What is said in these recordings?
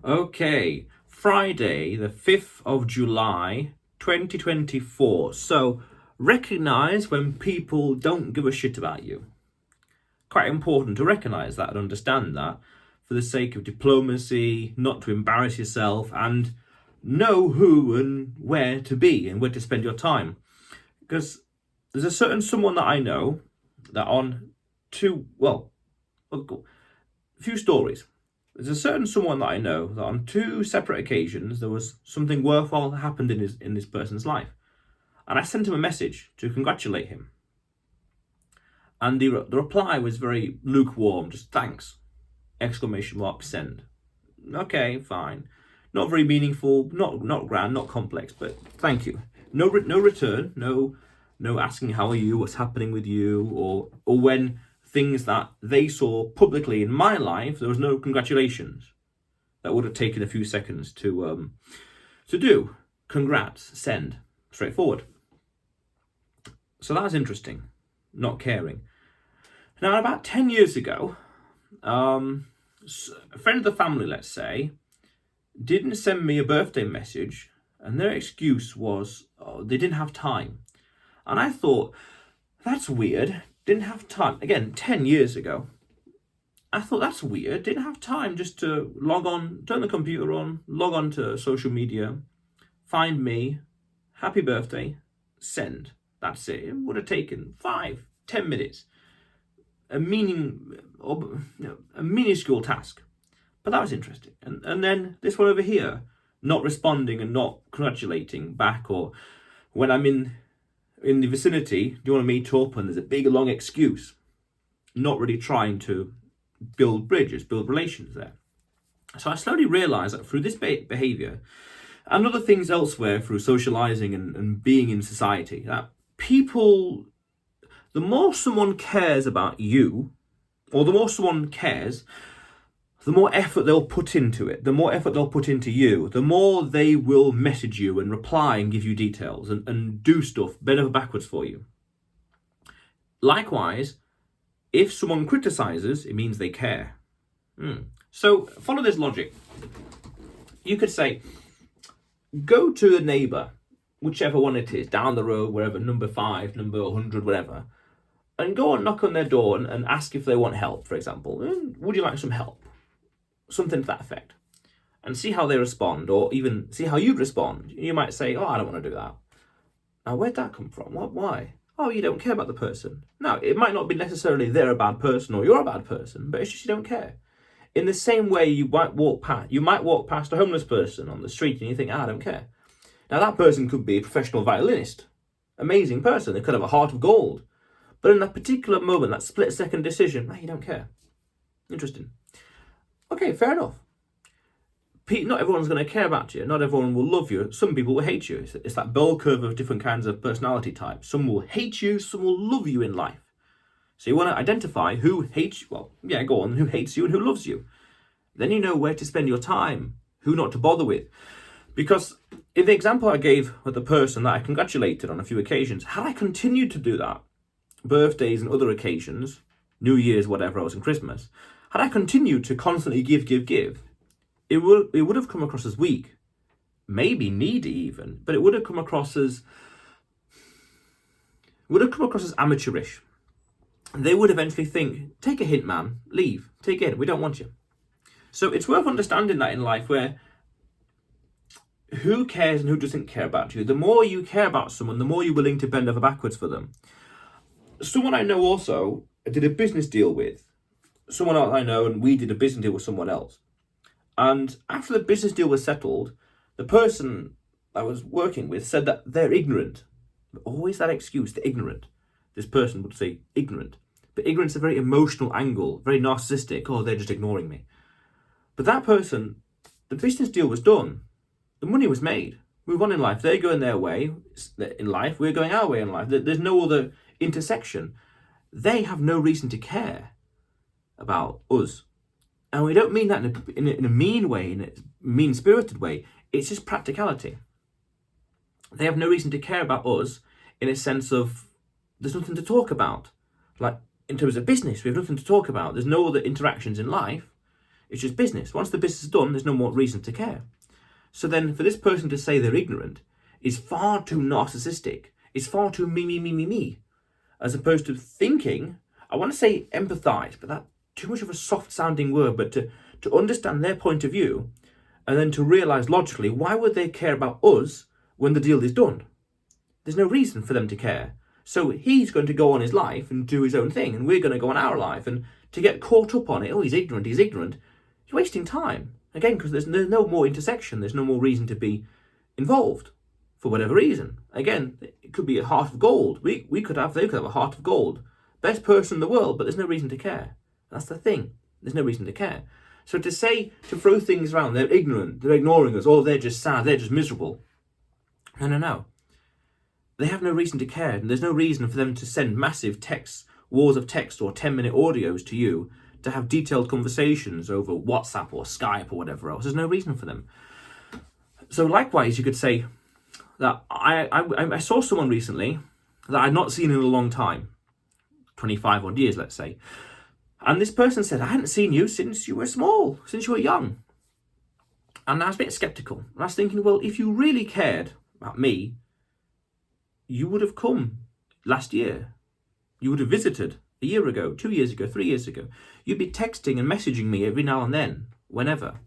Okay, Friday, the 5th of July, 2024. So, recognize when people don't give a shit about you. Quite important to recognize that and understand that for the sake of diplomacy, not to embarrass yourself, and know who and where to be and where to spend your time. Because there's a certain someone that I know that on two, well, a few stories. There's a certain someone that I know that on two separate occasions there was something worthwhile that happened in this person's life, and I sent him a message to congratulate him, and the reply was very lukewarm, just thanks, exclamation mark send. Okay, fine, not very meaningful, not grand, not complex, but thank you. No return, no asking how are you, what's happening with you, or when things that they saw publicly in my life, there was no congratulations. That would have taken a few seconds to do. Congrats, send, straightforward. So that's interesting, not caring. Now, about 10 years ago, a friend of the family, let's say, didn't send me a birthday message, and their excuse was they didn't have time. And I thought, that's weird, didn't have time. Again, 10 years ago. I thought that's weird. Didn't have time just to log on, turn the computer on, log on to social media, find me, happy birthday, send. That's it. It would have taken 5-10 minutes. A minuscule task. But that was interesting. And then this one over here, not responding and not congratulating back, or when I'm in the vicinity, do you want to meet up? And there's a big long excuse. Not really trying to build bridges, build relations there. So I slowly realized that through this behavior and other things elsewhere, through socializing and being in society, that people, the more someone cares about you, or the more someone cares, the more effort they'll put into it, the more effort they'll put into you, the more they will message you and reply and give you details and do stuff bend over backwards for you. Likewise, if someone criticizes, it means they care. So follow this logic. You could say, go to a neighbor, whichever one it is, down the road, wherever, number 5, number 100, whatever, and go and knock on their door and ask if they want help, for example. Would you like some help? Something to that effect. And see how they respond, or even see how you'd respond. You might say, oh, I don't want to do that. Now, where'd that come from? Why? Oh, you don't care about the person. Now, it might not be necessarily they're a bad person or you're a bad person, but it's just you don't care. In the same way, you might walk past a homeless person on the street and you think, I don't care. Now, that person could be a professional violinist, amazing person. They could have a heart of gold. But in that particular moment, that split-second decision, you don't care. Interesting. Okay, fair enough. Not everyone's going to care about you. Not everyone will love you. Some people will hate you. It's that bell curve of different kinds of personality types. Some will hate you, some will love you in life. So you want to identify who hates you. Well, yeah, go on. Who hates you and who loves you. Then you know where to spend your time, who not to bother with. Because in the example I gave with the person that I congratulated on a few occasions, had I continued to do that, birthdays and other occasions, New Year's, whatever else, and Christmas, had I continued to constantly give, it would have come across as weak, maybe needy even, but it would have come across as amateurish. They would eventually think, take a hint, man, leave, take a hint, we don't want you. So it's worth understanding that in life, where who cares and who doesn't care about you. The more you care about someone, the more you're willing to bend over backwards for them. Someone I know also did a business deal with, someone else I know, and we did a business deal with someone else. And after the business deal was settled, the person I was working with said that they're ignorant. Always that excuse, they're ignorant. This person would say ignorant. But ignorance is a very emotional angle, very narcissistic. Oh, they're just ignoring me. But that person, the business deal was done. The money was made. Move on in life. They're going their way in life. We're going our way in life. There's no other intersection. They have no reason to care about us. And we don't mean that in a mean way, in a mean-spirited way. It's just practicality. They have no reason to care about us in a sense of there's nothing to talk about. Like in terms of business, we have nothing to talk about. There's no other interactions in life. It's just business. Once the business is done, there's no more reason to care. So then for this person to say they're ignorant is far too narcissistic. It's far too me, as opposed to thinking, I want to say empathize, but that's too much of a soft sounding word, but to understand their point of view and then to realize logically, why would they care about us when the deal is done? There's no reason for them to care. So he's going to go on his life and do his own thing, and we're going to go on our life. And to get caught up on it, oh, he's ignorant, you're wasting time. Again, because there's no more intersection, there's no more reason to be involved for whatever reason. Again, it could be a heart of gold. They could have a heart of gold. Best person in the world, but there's no reason to care. That's the thing. There's no reason to care. So to throw things around, they're ignorant, they're ignoring us, or they're just sad, they're just miserable. No. They have no reason to care, and there's no reason for them to send massive texts, wars of text or 10-minute audios to you to have detailed conversations over WhatsApp or Skype or whatever else. There's no reason for them. So likewise, you could say that I saw someone recently that I'd not seen in a long time, 25 odd years, let's say. And this person said, I hadn't seen you since you were small, since you were young. And I was a bit skeptical. And I was thinking, well, if you really cared about me, you would have come last year. You would have visited a year ago, 2 years ago, 3 years ago. You'd be texting and messaging me every now and then, whenever.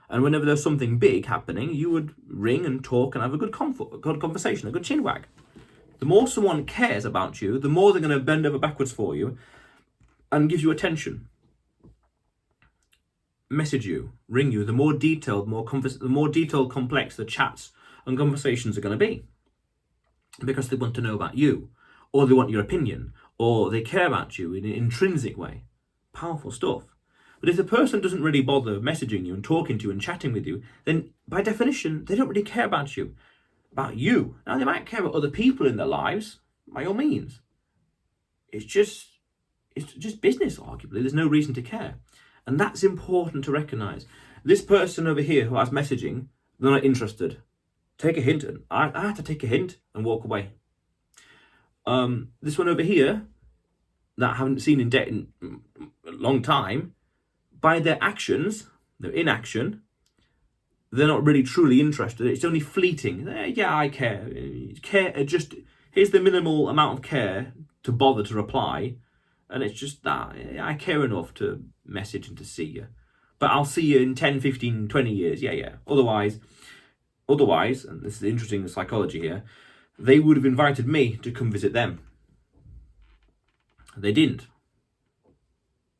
And whenever there's something big happening, you would ring and talk and have a good conversation, a good chinwag. The more someone cares about you, the more they're going to bend over backwards for you and give you attention. Message you, ring you, the more detailed, complex the chats and conversations are going to be. Because they want to know about you, or they want your opinion, or they care about you in an intrinsic way. Powerful stuff. But if the person doesn't really bother messaging you and talking to you and chatting with you, then by definition, they don't really care about you. Now, they might care about other people in their lives, by all means. It's just business, arguably. There's no reason to care. And that's important to recognise. This person over here who I was messaging, they're not interested. Take a hint. I had to take a hint and walk away. This one over here, that I haven't seen in a long time, by their actions, their inaction, they're not really truly interested. It's only fleeting. Yeah, I care. Here's the minimal amount of care to bother to reply. And it's just that I care enough to message and to see you. But I'll see you in 10, 15, 20 years. Yeah. Otherwise, and this is interesting, the psychology here, they would have invited me to come visit them. They didn't.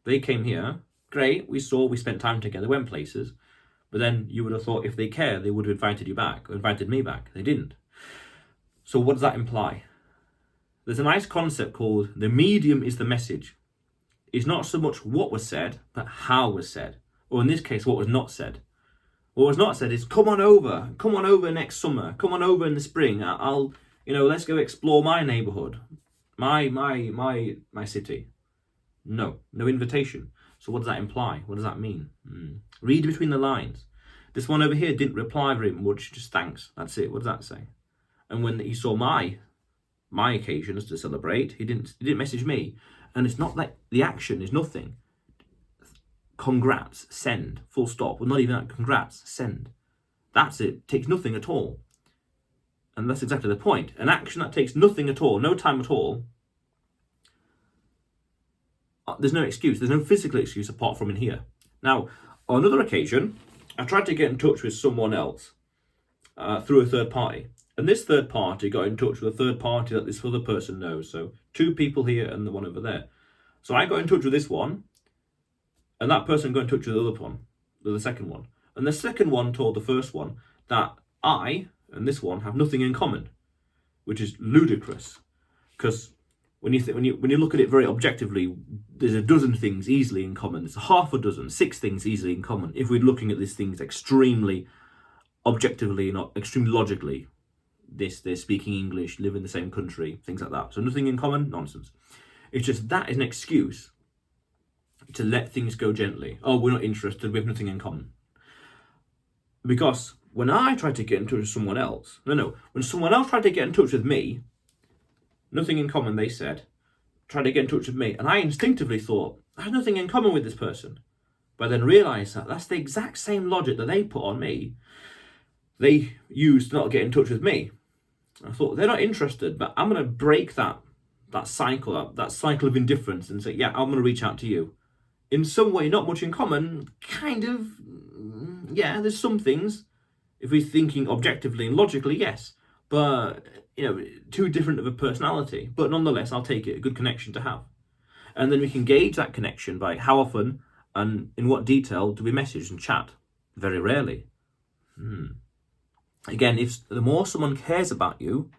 They came here. Great, we spent time together, went places. But then you would have thought if they care, they would have invited you back, or invited me back. They didn't. So what does that imply? There's a nice concept called the medium is the message. It's not so much what was said, but how was said. Or in this case, what was not said. What was not said is, come on over next summer, come on over in the spring. Let's go explore my neighborhood, my city. No invitation. So what does that imply? What does that mean? Read between the lines. This one over here didn't reply very much, just thanks. That's it. What does that say? And when he saw my occasions to celebrate, he didn't message me. And it's not like the action is nothing. Congrats, send, full stop. Well, not even that, congrats, send. That's it, takes nothing at all. And that's exactly the point. An action that takes nothing at all, no time at all, there's no excuse, there's no physical excuse apart from in here. Now, on another occasion, I tried to get in touch with someone else through a third party. And this third party got in touch with a third party that this other person knows. So 2 people here and the one over there. So I got in touch with this one, and that person got in touch with the other one, the second one. And the second one told the first one that I and this one have nothing in common, which is ludicrous. Because when you look at it very objectively, there's a dozen things easily in common. There's half a dozen, 6 things easily in common. If we're looking at these things extremely objectively, not extremely logically. They're speaking English, live in the same country, things like that. So nothing in common, nonsense. It's just that is an excuse to let things go gently. Oh, we're not interested, we have nothing in common. Because when I tried to get in touch with someone else, when someone else tried to get in touch with me, nothing in common, they said, tried to get in touch with me, and I instinctively thought, I have nothing in common with this person. But I then realised that that's the exact same logic that they put on me, they used to not get in touch with me. I thought, they're not interested, but I'm going to break that cycle of indifference and say, yeah, I'm going to reach out to you. In some way, not much in common, kind of, yeah, there's some things. If we're thinking objectively and logically, yes. But, too different of a personality. But nonetheless, I'll take it, a good connection to have. And then we can gauge that connection by how often and in what detail do we message and chat? Very rarely. Again, if the more someone cares about you,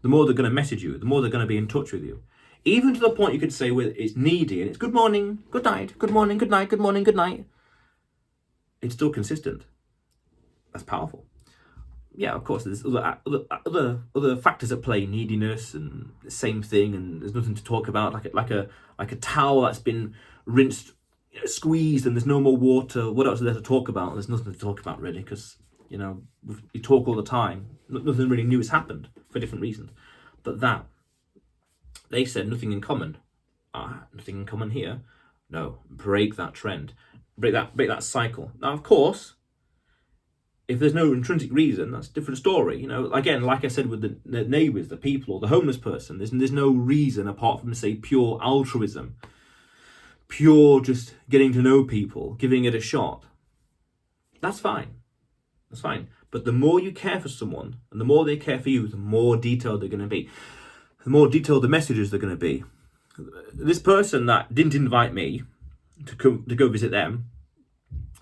the more they're going to message you, the more they're going to be in touch with you. Even to the point you could say where it's needy and it's good morning, good night, good morning, good night, good morning, good night. It's still consistent. That's powerful. Yeah, of course, there's other factors at play, neediness and the same thing, and there's nothing to talk about, like a towel that's been rinsed, squeezed, and there's no more water. What else is there to talk about? There's nothing to talk about really, because we talk all the time. Nothing really new has happened for different reasons. But that, they said nothing in common. Nothing in common here. No, break that trend, break that cycle. Now, of course, if there's no intrinsic reason, that's a different story. Again, like I said with the neighbours, the people, or the homeless person, there's no reason apart from, say, pure altruism, pure just getting to know people, giving it a shot. That's fine. That's fine. But the more you care for someone and the more they care for you, the more detailed they're going to be. The more detailed the messages they're going to be. This person that didn't invite me to go visit them,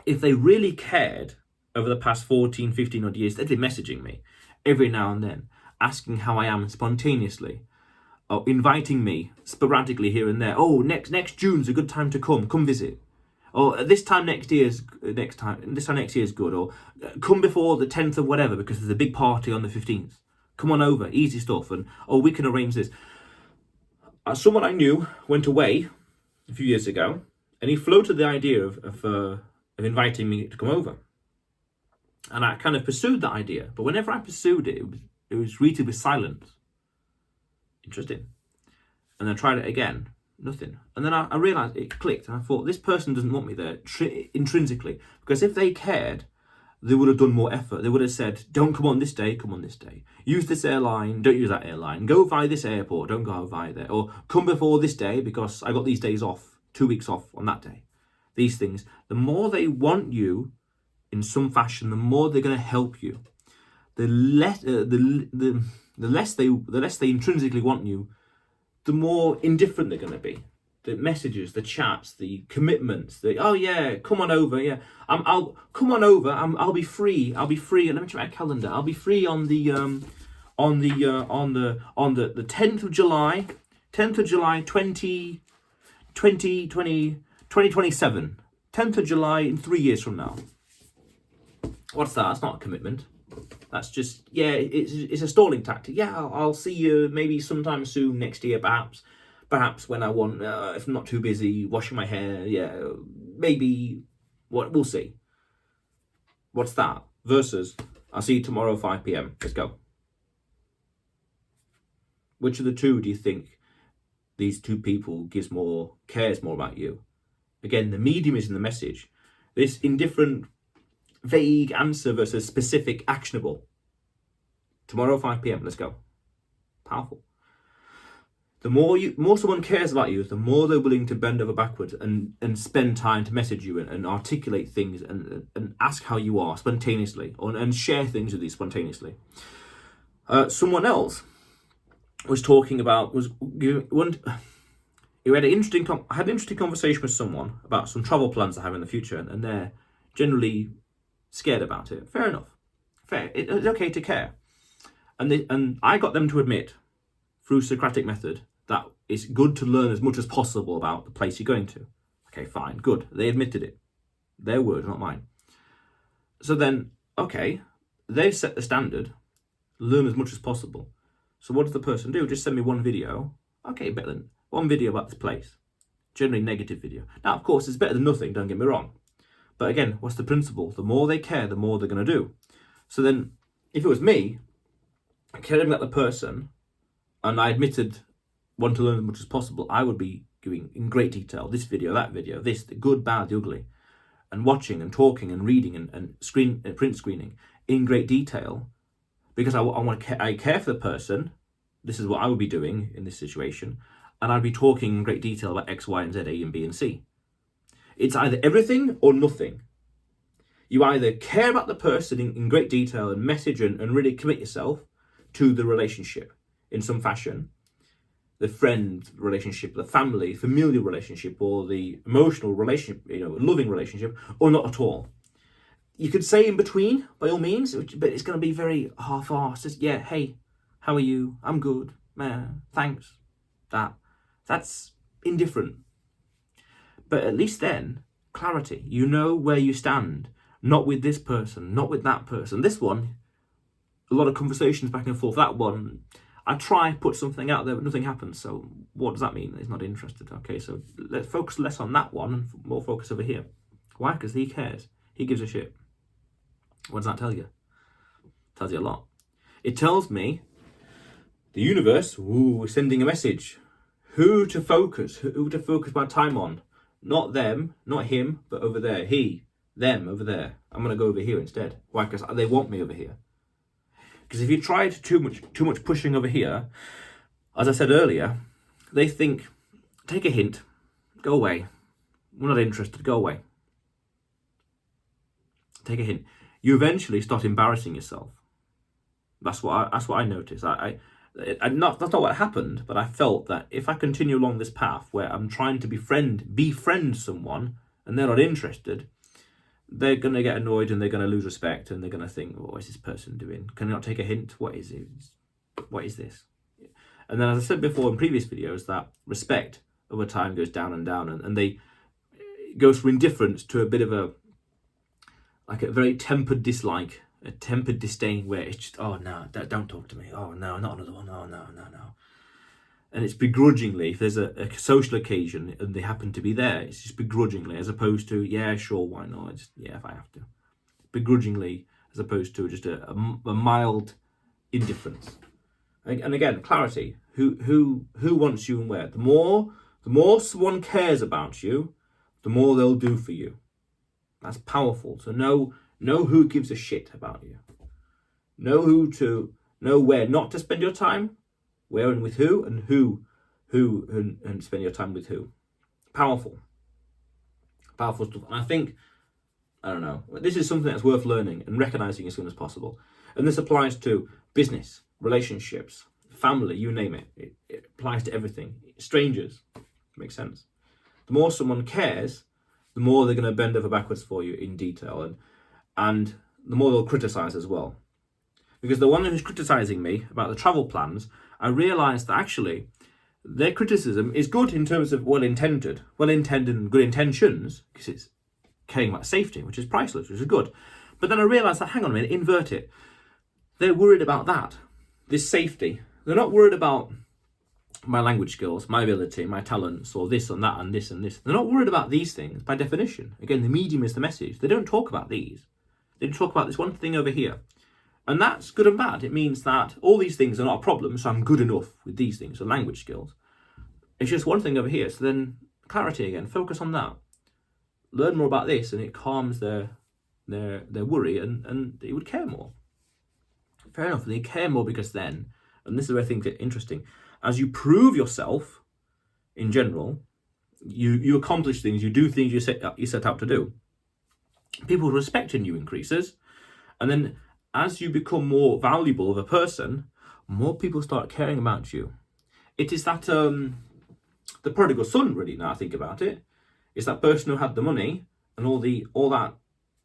if they really cared over the past 14, 15 odd years, they'd be messaging me every now and then, asking how I am spontaneously, or inviting me sporadically here and there. Oh, next June's a good time to come visit. Or this time next year is good. Or come before the 10th of whatever, because there's a big party on the 15th. Come on over, easy stuff. And we can arrange this. Someone I knew went away a few years ago, and he floated the idea of inviting me to come over. And I kind of pursued that idea, but whenever I pursued it, it was greeted with silence. Interesting. And then I tried it again. Nothing. And then I realised it clicked, and I thought, this person doesn't want me there intrinsically, because if they cared, they would have done more effort. They would have said, don't come on this day, come on this day. Use this airline, don't use that airline. Go via this airport, don't go via there. Or come before this day because I got these days off, 2 weeks off on that day. These things. The more they want you in some fashion, the more they're going to help you. The less they intrinsically want you, the more indifferent they're going to be. The messages, the chats, the commitments, oh yeah, come on over, yeah, I'll come on over. I'll be free. Let me check my calendar. I'll be free on the 10th of July, 2027. 10th of July in 3 years from now. What's that? That's not a commitment. That's just, yeah, it's a stalling tactic. Yeah, I'll see you maybe sometime soon next year, perhaps when I want, if I'm not too busy washing my hair. Yeah, maybe, we'll see. What's that? Versus, I'll see you tomorrow 5 p.m. Let's go. Which of the two do you think these two people cares more about you? Again, the medium is in the message. This indifferent, vague answer versus specific, actionable. Tomorrow 5 p.m. Let's go. Powerful. The more someone cares about you, the more they're willing to bend over backwards and spend time to message you and articulate things and ask how you are spontaneously, and share things with you spontaneously. Someone else was talking about I had an interesting conversation with someone about some travel plans I have in the future, and they're generally scared about it. Fair enough. Fair. It's okay to care. And I got them to admit, through Socratic method, that it's good to learn as much as possible about the place you're going to. Okay, fine, good. They admitted it. Their word, not mine. So then, okay, they've set the standard. Learn as much as possible. So what does the person do? Just send me one video. Okay, better than one video about this place. Generally negative video. Now, of course, it's better than nothing, don't get me wrong. But again, what's the principle? The more they care, the more they're going to do. So then, if it was me, caring about the person, and I admitted want to learn as much as possible, I would be giving in great detail this video, that video, this, the good, bad, the ugly. and watching and talking and reading and print screening in great detail, because I care for the person. This is what I would be doing in this situation, and I'd be talking in great detail about X, Y, and Z, A, and B, and C. It's either everything or nothing. You either care about the person in great detail and message and really commit yourself to the relationship in some fashion, the friend relationship, the family, familial relationship, or the emotional relationship, loving relationship, or not at all. You could say in between, by all means, but it's going to be very half-assed. Just, yeah, hey, how are you? I'm good. Thanks. That's indifferent. But at least then, clarity. You know where you stand. Not with this person, not with that person. This one, a lot of conversations back and forth. That one, I try put something out there, but nothing happens. So what does that mean? He's not interested. Okay, so let's focus less on that one and more focus over here. Why? Because he cares. He gives a shit. What does that tell you? It tells you a lot. It tells me the universe, is sending a message. Who to focus my time on. Not them, not him, but over there. He, them, over there. I'm going to go over here instead. Why? Because they want me over here. Because if you tried too much pushing over here, as I said earlier, they think, take a hint, go away. We're not interested, go away. Take a hint. You eventually start embarrassing yourself. That's what I noticed. That's not what happened, but I felt that if I continue along this path where I'm trying to befriend someone and they're not interested, they're going to get annoyed and they're going to lose respect and they're going to think, what is this person doing? Can I not take a hint? What is it? What is this? And then, as I said before in previous videos, that respect over time goes down and down, and it goes from indifference to a bit of a very tempered dislike, a tempered disdain, where it's just, oh no, don't talk to me. Oh no, not another one. Oh no. And it's begrudgingly, if there's a social occasion and they happen to be there, it's just begrudgingly, as opposed to, yeah, sure, why not? Yeah, if I have to. Begrudgingly, as opposed to just a mild indifference. And again, clarity. Who wants you and where? The more someone cares about you, the more they'll do for you. That's powerful. So know who gives a shit about you. Know where not to spend your time, where and with who, and who and spend your time with who. Powerful stuff. And I think, I don't know, this is something that's worth learning and recognizing as soon as possible. And this applies to business, relationships, family, you name it. It applies to everything. Strangers, makes sense. The more someone cares, the more they're going to bend over backwards for you in detail, and the more they'll criticize as well. Because the one who's criticizing me about the travel plans, I realized that actually their criticism is good in terms of well-intended and good intentions, because it's caring about safety, which is priceless, which is good. But then I realized that, hang on a minute, invert it. They're worried about that, this safety. They're not worried about my language skills, my ability, my talents, or this and that and this and this. They're not worried about these things by definition. Again, the medium is the message. They don't talk about these. They talk about this one thing over here. And that's good and bad. It means that all these things are not a problem, so I'm good enough with these things, so language skills. It's just one thing over here. So then clarity again, focus on that. Learn more about this, and it calms their worry, and they would care more. Fair enough, they care more because then, and this is where things get interesting, as you prove yourself in general, you accomplish things, you do things you set out to do, people's respect in you increases, and then as you become more valuable of a person, more people start caring about you. It is that the prodigal son, really, now I think about it. It's that person who had the money and all the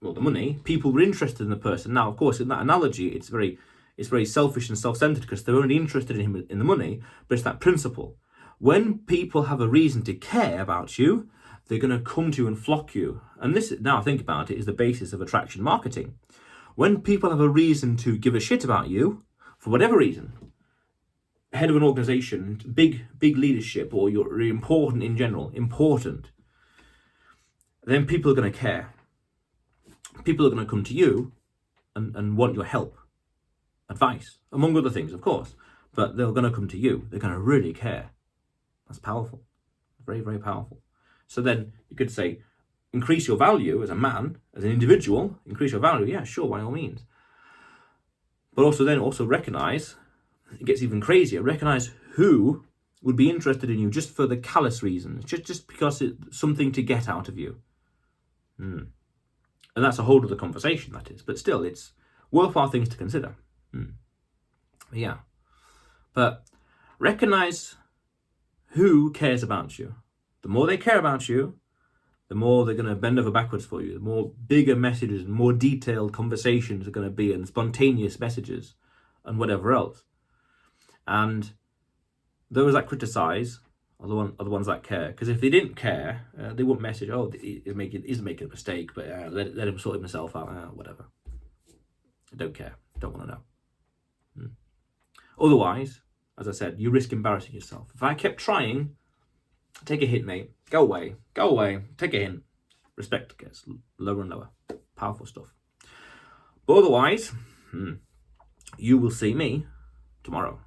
money, people were interested in the person. Now, of course, in that analogy, it's very selfish and self-centered because they're only interested in him in the money, but it's that principle. When people have a reason to care about you, they're going to come to you and flock you. And this, now I think about it, is the basis of attraction marketing. When people have a reason to give a shit about you, for whatever reason, head of an organization, big leadership, or you're important in general, then people are going to care. People are going to come to you and want your help, advice, among other things, of course. But they're going to come to you. They're going to really care. That's powerful. Very, very powerful. So then you could say, increase your value as a man, as an individual, increase your value, yeah, sure, by all means. But also then recognize, it gets even crazier, recognize who would be interested in you just for the callous reasons, just because it's something to get out of you. And that's a whole other conversation, that is. But still, it's worthwhile things to consider. Yeah. But recognize who cares about you. The more they care about you, the more they're going to bend over backwards for you. The more bigger messages and more detailed conversations are going to be, and spontaneous messages and whatever else. And those that criticize are the ones that care. Because if they didn't care, they wouldn't message, oh, he's making a mistake, but let him sort himself out, whatever. I don't care. Don't want to know. Otherwise, as I said, you risk embarrassing yourself. If I kept trying, take a hint, mate. Go away. Take a hint. Respect gets lower and lower. Powerful stuff. But otherwise, you will see me tomorrow.